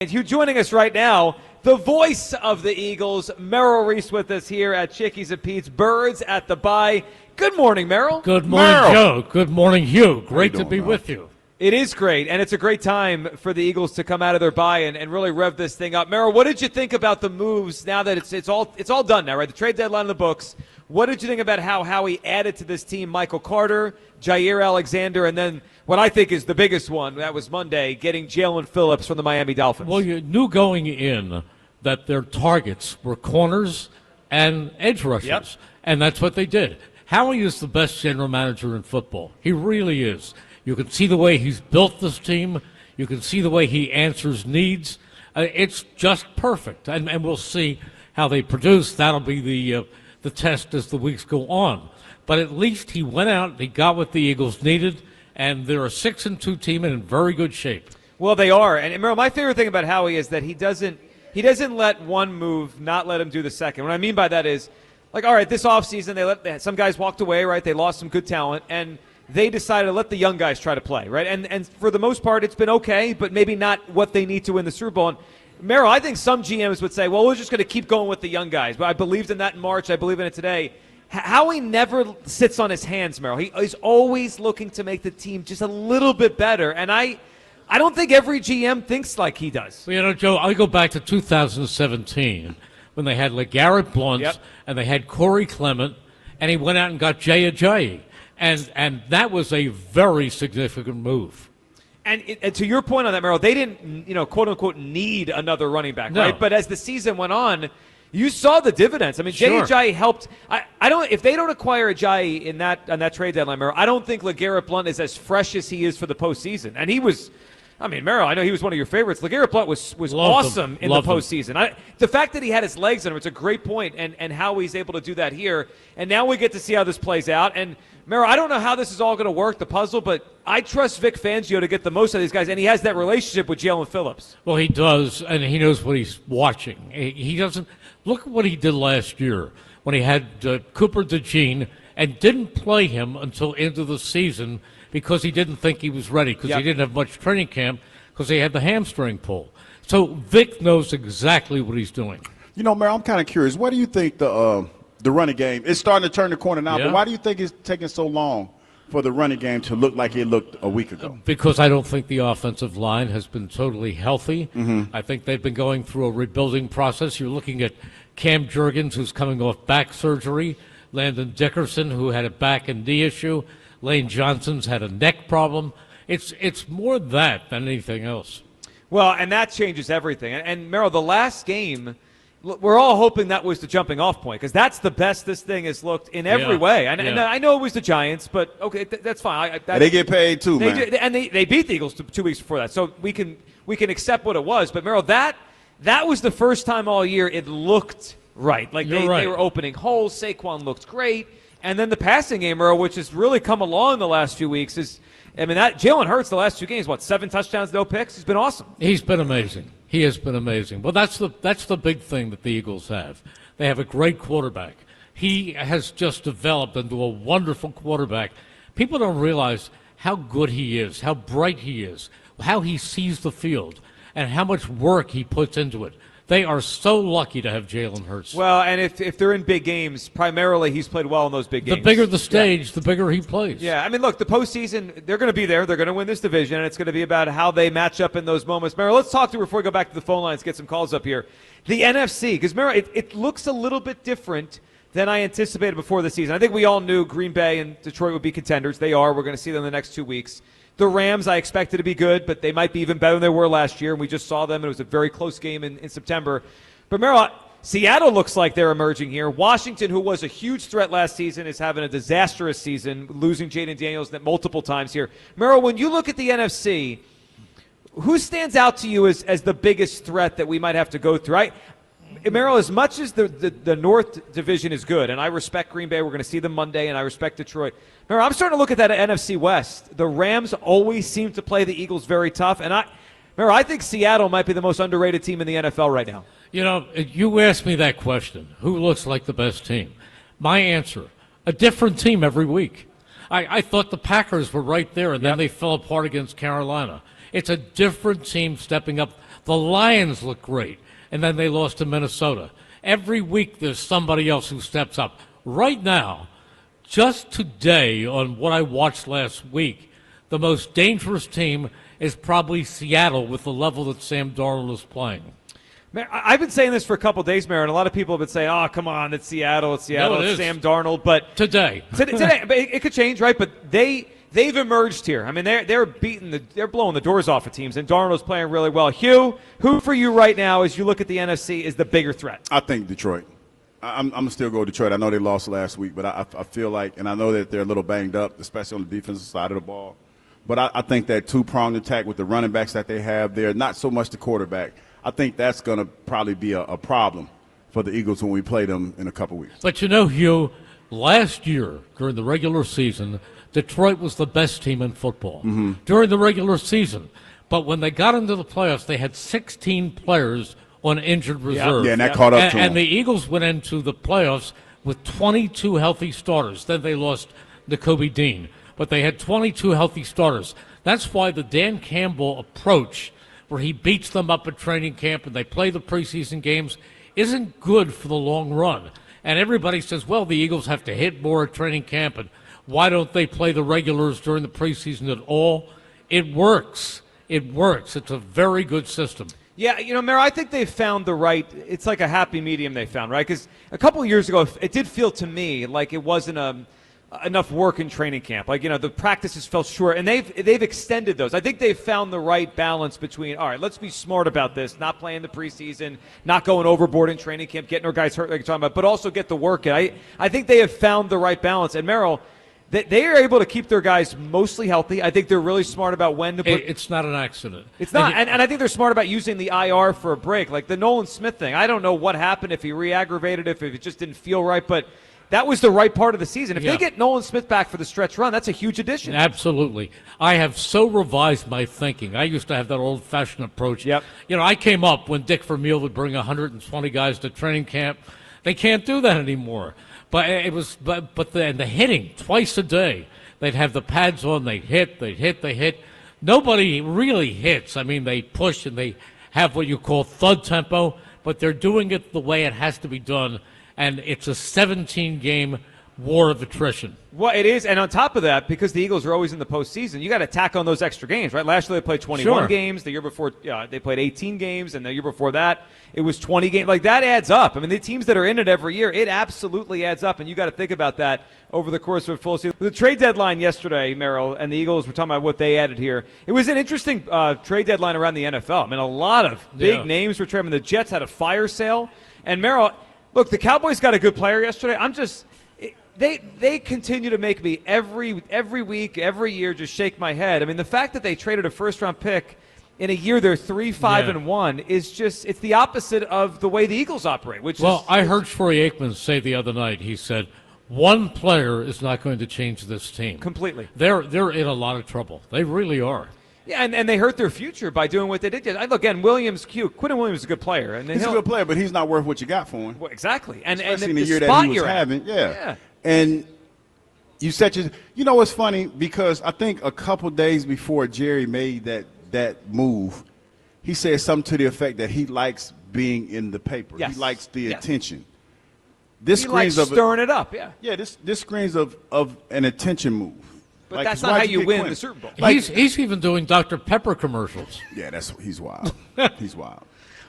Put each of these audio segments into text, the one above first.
And you joining us right now, the voice of the Eagles, Merrill Reese, with us here at Chickies and Pete's Birds at the Bye. Good morning, Merrill. Good morning, Merrill. Joe. Good morning, Hugh. Great to be with you. It is great, and it's a great time for the Eagles to come out of their bye and really rev this thing up. Merrill, what did you think about the moves now that it's all done now, right? The trade deadline in the books. What did you think about how Howie added to this team Michael Carter, Jair Alexander, and then what I think is the biggest one, that was Monday, getting Jalen Phillips from the Miami Dolphins? Well, you knew going in that their targets were corners and edge rushers, and that's what they did. Howie is the best general manager in football. He really is. You can see the way he's built this team. You can see the way he answers needs. It's just perfect, and we'll see how they produce. That'll be the test as the weeks go on. But at least he went out, he got what the Eagles needed, and they're a 6-2 team and in very good shape. Well, they are. And Merrill, my favorite thing about Howie is that he doesn't let one move not let him do the second. What I mean by that is, like, all right, this offseason, some guys walked away, right? They lost some good talent, and they decided to let the young guys try to play, right? And for the most part, it's been okay, but maybe not what they need to win the Super Bowl. And Merrill, I think some GMs would say, well, we're just going to keep going with the young guys. But I believed in that in March. I believe in it today. Howie never sits on his hands, Merrill. He's always looking to make the team just a little bit better. And I don't think every GM thinks like he does. Well, Joe, I go back to 2017 when they had LeGarrette Blount and they had Corey Clement, and he went out and got Jay Ajayi. And that was a very significant move. And to your point on that, Merrill, they didn't, quote unquote, need another running back, no. right? But as the season went on, you saw the dividends. I mean, Jay Ajayi helped. If they don't acquire Ajayi on that trade deadline, Merrill, I don't think LeGarrette Blount is as fresh as he is for the postseason. And he was. I mean, Merrill, I know he was one of your favorites. LeGarrette Blount was awesome in the postseason. The fact that he had his legs on him, it's a great point, and how he's able to do that here. And now we get to see how this plays out. And, Merrill, I don't know how this is all going to work, the puzzle, but I trust Vic Fangio to get the most out of these guys, and he has that relationship with Jalen Phillips. Well, he does, and he knows what he's watching. He doesn't – look at what he did last year when he had Cooper DeJean and didn't play him until into the season because he didn't think he was ready, because he didn't have much training camp, because he had the hamstring pull. So Vic knows exactly what he's doing. Merrill, I'm kind of curious. What do you think the running game is starting to turn the corner now? But why do you think it's taking so long for the running game to look like it looked a week ago? Because I don't think the offensive line has been totally healthy. Mm-hmm. I think they've been going through a rebuilding process. You're looking at Cam Jurgens, who's coming off back surgery, Landon Dickerson, who had a back and knee issue, Lane Johnson's had a neck problem. It's more that than anything else. Well, and that changes everything. And Merrill, the last game, we're all hoping that was the jumping off point, because that's the best this thing has looked in every way. And I know it was the Giants, but okay, that's fine. They get paid too, man. And they beat the Eagles 2 weeks before that, so we can accept what it was. But Merrill, that was the first time all year it looked right. Like they were opening holes. Saquon looked great, and then the passing game, Merrill, which has really come along the last few weeks, that Jaylen Hurts the last 2 games, 7 touchdowns, no picks. He's been awesome. He's been amazing. He has been amazing. Well, that's the big thing that the Eagles have. They have a great quarterback. He has just developed into a wonderful quarterback. People don't realize how good he is, how bright he is, how he sees the field, and how much work he puts into it. They are so lucky to have Jaylen Hurts. Well, and if they're in big games, primarily he's played well in those big games. The bigger the stage, the bigger he plays. Yeah, I mean, look, the postseason, they're going to be there. They're going to win this division, and it's going to be about how they match up in those moments. Merrill, let's talk before we go back to the phone lines, get some calls up here. The NFC, because, Merrill, it looks a little bit different than I anticipated before the season. I think we all knew Green Bay and Detroit would be contenders. They are. We're going to see them in the next 2 weeks. The Rams, I expected to be good, but they might be even better than they were last year, and we just saw them. It was a very close game in September. But, Merrill, Seattle looks like they're emerging here. Washington, who was a huge threat last season, is having a disastrous season, losing Jaden Daniels multiple times here. Merrill, when you look at the NFC, who stands out to you as the biggest threat that we might have to go through? Merrill, as much as the North Division is good, and I respect Green Bay, we're going to see them Monday, and I respect Detroit. Merrill, I'm starting to look at that NFC West. The Rams always seem to play the Eagles very tough, and Merrill, I think Seattle might be the most underrated team in the NFL right now. You asked me that question. Who looks like the best team? My answer, a different team every week. I thought the Packers were right there, and then they fell apart against Carolina. It's a different team stepping up. The Lions look great, and then they lost to Minnesota. Every week there's somebody else who steps up. Right now, just today on what I watched last week, the most dangerous team is probably Seattle with the level that Sam Darnold is playing. I've been saying this for a couple of days, Mayor, and a lot of people have been saying, "Oh, come on, it's Seattle, it's Sam Darnold." But today, but it could change, right? But they've emerged here. I mean, they're blowing the doors off of teams, and Darnold's playing really well. Hugh, who for you right now, as you look at the NFC, is the bigger threat? I think Detroit. I'm gonna still go Detroit. I know they lost last week, but I feel like, and I know that they're a little banged up, especially on the defensive side of the ball. But I think that two-pronged attack with the running backs that they have there, not so much the quarterback. I think that's going to probably be a problem for the Eagles when we play them in a couple weeks. But you know, Hugh, last year during the regular season, Detroit was the best team in football during the regular season. But when they got into the playoffs, they had 16 players on injured reserve. Yeah, and that caught up to them. And the Eagles went into the playoffs with 22 healthy starters. Then they lost Nakobe Dean. But they had 22 healthy starters. That's why the Dan Campbell approach, where he beats them up at training camp and they play the preseason games, isn't good for the long run. And everybody says, well, the Eagles have to hit more at training camp, and why don't they play the regulars during the preseason at all? It works. It works. It's a very good system. Yeah, you know, Mayor, I think they've found the right – it's like a happy medium they found, right? Because a couple of years ago, it did feel to me like it wasn't enough work in training camp. Like, you know, the practices fell short, and they've extended those. I think they've found the right balance between, all right, let's be smart about this, not playing the preseason, not going overboard in training camp, getting our guys hurt like you're talking about, but also get the work in. I think they have found the right balance. And, Merrill, they are able to keep their guys mostly healthy. I think they're really smart about when to put – It's not an accident. It's not. And I think they're smart about using the IR for a break. Like the Nolan Smith thing. I don't know what happened, if he re-aggravated, if it just didn't feel right, but – that was the right part of the season. If they get Nolan Smith back for the stretch run, that's a huge addition. Absolutely. I have so revised my thinking. I used to have that old-fashioned approach. Yep. You know, I came up when Dick Vermeil would bring 120 guys to training camp. They can't do that anymore. But it was, but the hitting twice a day. They'd have the pads on. They'd hit. Nobody really hits. I mean, they push and they have what you call thud tempo, but they're doing it the way it has to be done. And it's a 17-game war of attrition. Well, it is, and on top of that, because the Eagles are always in the postseason, you got to tack on those extra games, right? Last year they played 21 games. The year before they played 18 games, and the year before that it was 20 games. Like, that adds up. I mean, the teams that are in it every year, it absolutely adds up, and you got to think about that over the course of a full season. The trade deadline yesterday, Merrill, and the Eagles were talking about what they added here. It was an interesting trade deadline around the NFL. I mean, a lot of big names were traded. I mean, the Jets had a fire sale, and Merrill. Look, the Cowboys got a good player yesterday. They continue to make me every week, every year just shake my head. I mean, the fact that they traded a first-round pick in a year they're 3-5-1 is just, it's the opposite of the way the Eagles operate. I heard Troy Aikman say the other night, he said, one player is not going to change this team. Completely. They're in a lot of trouble. They really are. Yeah, and they hurt their future by doing what they did. Look, and Quinnen Williams is a good player. And he's a good player, but he's not worth what you got for him. Well, exactly. And especially in the year spot that he was you're having. Yeah. And you said, you know what's funny? Because I think a couple days before Jerry made that move, he said something to the effect that he likes being in the paper. Yes. He likes the attention. He likes stirring it up, yeah. Yeah, this screens of an attention move. But that's not how you win the Super Bowl. He's even doing Dr. Pepper commercials. Yeah, he's wild. He's wild.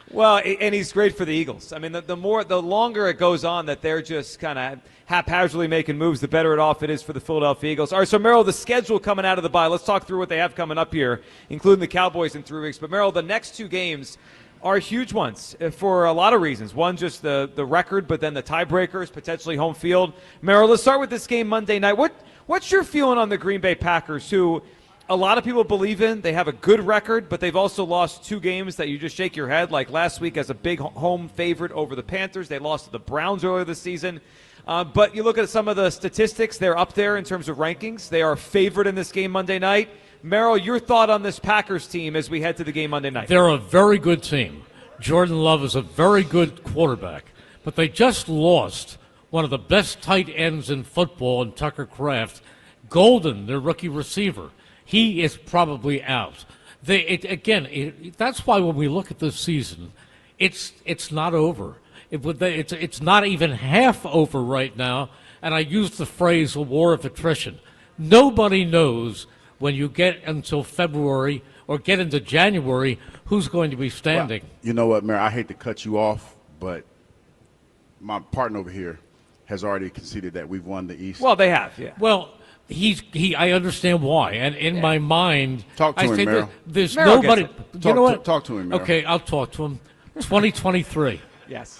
Well, and he's great for the Eagles. I mean, the longer it goes on that they're just kind of haphazardly making moves, the better off it is for the Philadelphia Eagles. All right, so Merrill, the schedule coming out of the bye. Let's talk through what they have coming up here, including the Cowboys in 3 weeks. But Merrill, the next 2 games are huge ones for a lot of reasons. One, just the record, but then the tiebreakers, potentially home field. Merrill, let's start with this game Monday night. What's your feeling on the Green Bay Packers, who a lot of people believe in? They have a good record, but they've also lost 2 games that you just shake your head, like last week as a big home favorite over the Panthers. They lost to the Browns earlier this season. But you look at some of the statistics, they're up there in terms of rankings. They are favored in this game Monday night. Merrill, your thought on this Packers team as we head to the game Monday night? They're a very good team. Jordan Love is a very good quarterback, but they just lost one of the best tight ends in football in Tucker Kraft. Golden, their rookie receiver, he is probably out. That's why when we look at this season, it's not over. It's not even half over right now. And I use the phrase "a war of attrition." Nobody knows when you get until February or get into January who's going to be standing. Well, you know what, Mayor? I hate to cut you off, but my partner over here has already conceded that we've won the East. Well, they have, yeah. Well, I understand why, and in my mind, Talk to I him, say Merrill. there's Merrill nobody. gets it. You know what? Talk to him, Merrill. Okay, I'll talk to him. 2023, Yes.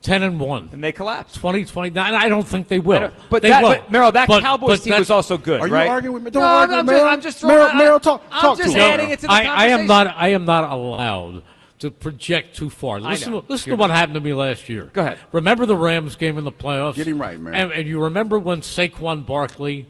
10-1. And they collapsed. 2029. I don't think they will. But they will. But Merrill, that But Cowboys team that's- was also good, Are you right? arguing with me? Don't No, argue I'm with just, Merrill. I'm just throwing. Merrill, talk I'm to just him. adding it to the conversation. I am not allowed to project too far. Listen to what happened to me last year. Go ahead. Remember the Rams game in the playoffs? Get him right, man. And you remember when Saquon Barkley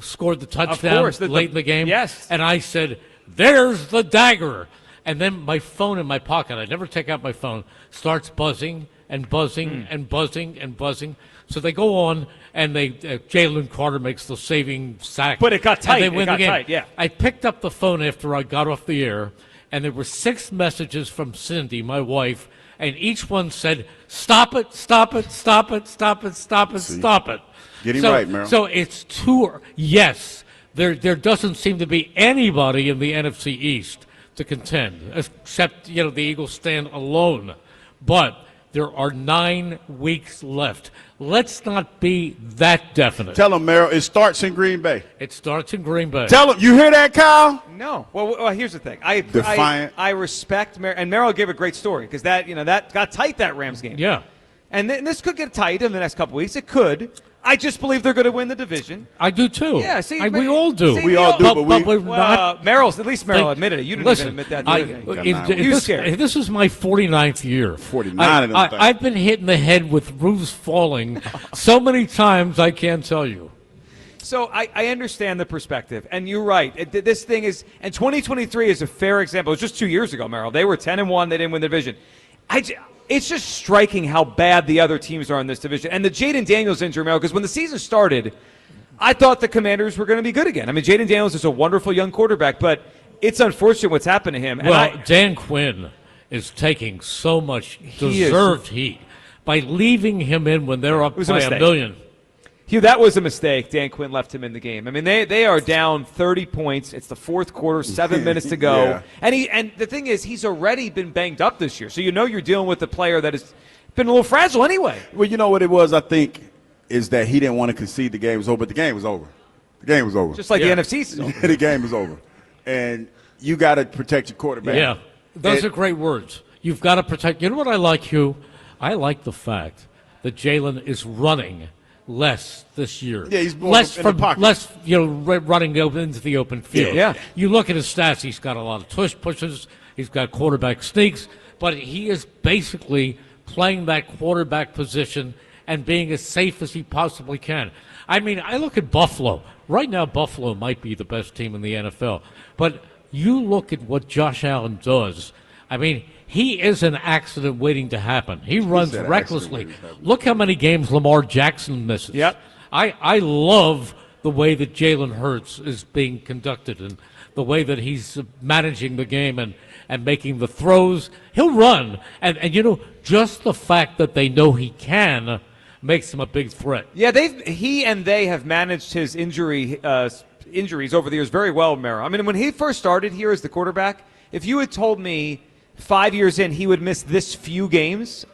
scored the touchdown course, late in the game? Yes. And I said, "There's the dagger." And then my phone in my pocket, I never take out my phone, starts buzzing and buzzing and buzzing and buzzing. So they go on, and Jalen Carter makes the saving sack. But it got tight. And they It win got the game. tight, yeah. I picked up the phone after I got off the air, and there were 6 messages from Cindy, my wife, and each one said, "Stop it, stop it, stop it, stop it, stop it, stop it." Get him right, Merrill. So it's yes, there doesn't seem to be anybody in the NFC East to contend, except, the Eagles stand alone. But there are 9 weeks left. Let's not be that definite. Tell him, Merrill, it starts in Green Bay. It starts in Green Bay. Tell him. You hear that, Kyle? No. Well, here's the thing. I respect and Merrill gave a great story because that got tight, that Rams game. Yeah. And this could get tight in the next couple weeks. It could. I just believe they're going to win the division. I do too. Yeah, see, we all do. We all do, but we're not. At least Merrill admitted it. You didn't even admit that. The other day. You scared. This is my 49th year. 49 of them things. I've been hit in the head with roofs falling so many times I can't tell you. So I understand the perspective, and you're right. This thing is, and 2023 is a fair example. It was just 2 years ago, Merrill. They were 10-1. They didn't win the division. It's just striking how bad the other teams are in this division. And the Jaden Daniels injury, Merrill, because when the season started, I thought the Commanders were going to be good again. I mean, Jaden Daniels is a wonderful young quarterback, but it's unfortunate what's happened to him. Dan Quinn is taking so much deserved heat by leaving him in when they're up by $1 million. Hugh, that was a mistake. Dan Quinn left him in the game. I mean, they are down 30 points. It's the fourth quarter, 7 minutes to go. Yeah. And the thing is, he's already been banged up this year. So you're dealing with a player that has been a little fragile anyway. Well, you know what it was, I think, is that he didn't want to concede the game was over, but the game was over. The game was over. Just like the NFC is over. The game was over. And you got to protect your quarterback. Yeah, those are great words. You've got to protect. You know what I like, Hugh? I like the fact that Jaylen is running less this year. Yeah, he's more less in the pocket. less running into the open field. Yeah. You look at his stats; he's got a lot of tush pushes. He's got quarterback sneaks, but he is basically playing that quarterback position and being as safe as he possibly can. I mean, I look at Buffalo right now. Buffalo might be the best team in the NFL, but you look at what Josh Allen does. I mean, he is an accident waiting to happen. He runs recklessly. Look how many games Lamar Jackson misses. Yep. I love the way that Jaylen Hurts is being conducted and the way that he's managing the game and making the throws. He'll run. And just the fact that they know he can makes him a big threat. Yeah, he and they have managed his injuries over the years very well, Merrill. I mean, when he first started here as the quarterback, if you had told me 5 years in he would miss this few games,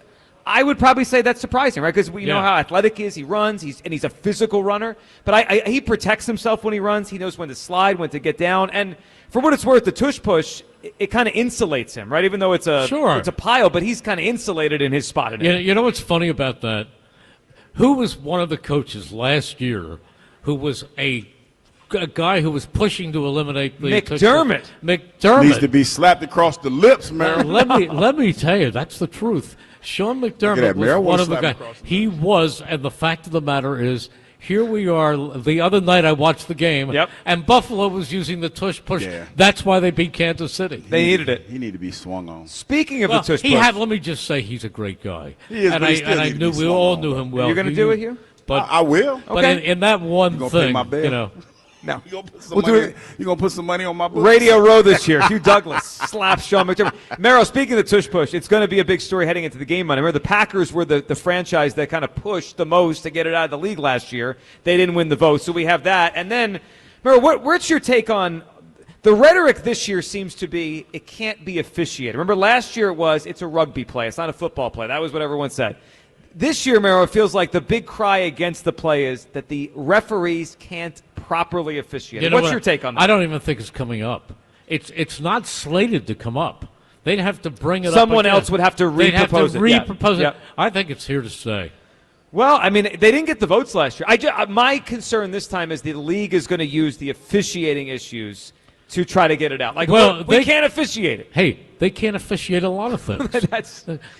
I would probably say that's surprising, right? Because we know how athletic he is. He runs, he's a physical runner. But he protects himself when he runs. He knows when to slide, when to get down. And for what it's worth, the tush push, it kind of insulates him, right? Even though it's a pile, but he's kind of insulated in his spot. You know what's funny about that? Who was one of the coaches last year who was a guy who was pushing to eliminate the McDermott. McDermott needs to be slapped across the lips, Merrill. Let me tell you, that's the truth. Sean McDermott was one of the guys. He was, and the fact of the matter is, here we are. The other night I watched the game, and Buffalo was using the tush push. Yeah. That's why they beat Kansas City. They needed it. He needed to be swung on. Speaking of the tush push. Let me just say he's a great guy. He is, we all knew him well. You're going to do it, Hugh? But I will. But in that one thing, No. You gonna put some money on my books? Radio Row this year. Hugh Douglas slaps Sean McDermott. Merrill, speaking of the tush push, it's going to be a big story heading into the game Monday. Remember, the Packers were the franchise that kind of pushed the most to get it out of the league last year. They didn't win the vote, so we have that. And then, Merrill, what's your take on the rhetoric this year? Seems to be it can't be officiated. Remember, last year it's a rugby play. It's not a football play. That was what everyone said. This year, Merrill, it feels like the big cry against the play is that the referees can't properly officiate. What's your take on that? I don't even think it's coming up. It's not slated to come up. They'd have to bring it up. Someone else would have to re-propose it. Re-propose it. Yeah. I think it's here to stay. Well, I mean, they didn't get the votes last year. My concern this time is the league is going to use the officiating issues to try to get it out. Like, well, we can't officiate it. Hey, they can't officiate a lot of things.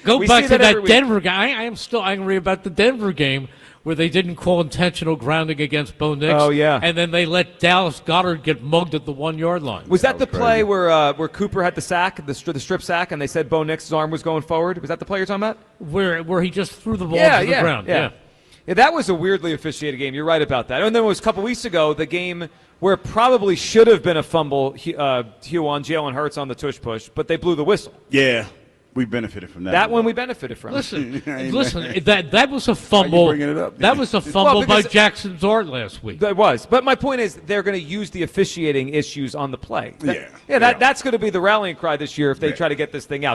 Go back to that Denver guy. I am still angry about the Denver game where they didn't call intentional grounding against Bo Nix. Oh, yeah. And then they let Dallas Goedert get mugged at the 1 yard line. Was that the play where Cooper had the sack, the strip sack, and they said Bo Nix's arm was going forward? Was that the play you're talking about? Where he just threw the ball to the ground. Yeah, that was a weirdly officiated game. You're right about that. And then it was a couple weeks ago, the game where it probably should have been a fumble, Hugh, on Jaylen Hurts on the tush push, but they blew the whistle. Yeah, we benefited from that. That one we benefited from. Listen, that was a fumble. That was a fumble by Jackson Dart last week. That was. But my point is they're going to use the officiating issues on the play. That's going to be the rallying cry this year if they try to get this thing out.